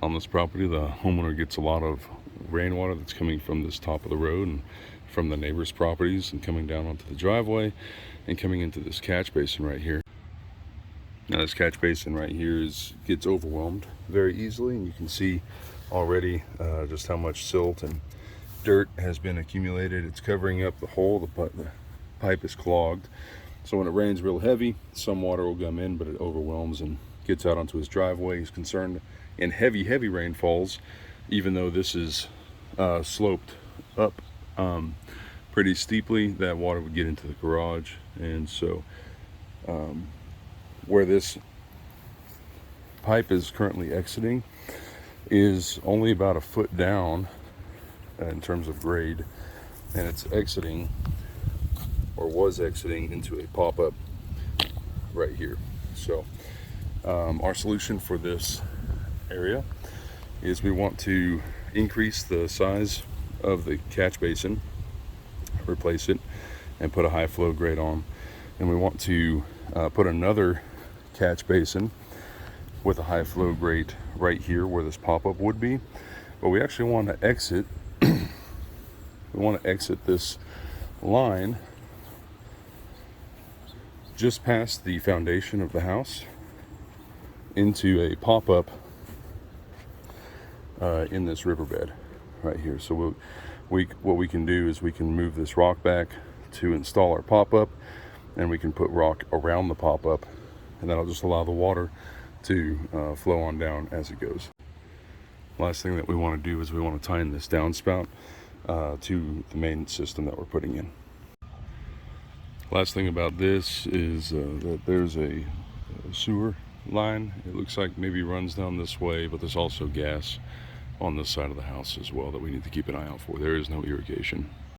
On this property, the homeowner gets a lot of rainwater that's coming from this top of the road and from the neighbors' properties and coming down onto the driveway and coming into this catch basin right here. Now this catch basin right here gets overwhelmed very easily, and you can see already just how much silt and dirt has been accumulated. It's covering up the hole. The pipe is clogged, so when it rains real heavy, some water will come in, but it overwhelms and gets out onto his driveway. He's concerned in heavy rainfalls, even though this is sloped up pretty steeply, that water would get into the garage. And so where this pipe is currently exiting is only about a foot down in terms of grade, and it's exiting, or was exiting, into a pop-up right here. So our solution for this area is we want to increase the size of the catch basin, replace it, and put a high flow grate on. And we want to put another catch basin with a high flow grate right here where this pop-up would be. But we actually want to exit we want to exit this line just past the foundation of the house into a pop-up in this riverbed right here. So what we can do is we can move this rock back to install our pop-up, and we can put rock around the pop-up, and that'll just allow the water to flow on down as it goes. Last thing that we want to do is we want to tie in this downspout to the main system that we're putting in. Last thing about this is that there's a sewer line. It looks like maybe runs down this way, but there's also gas on this side of the house as well that we need to keep an eye out for. There is no irrigation.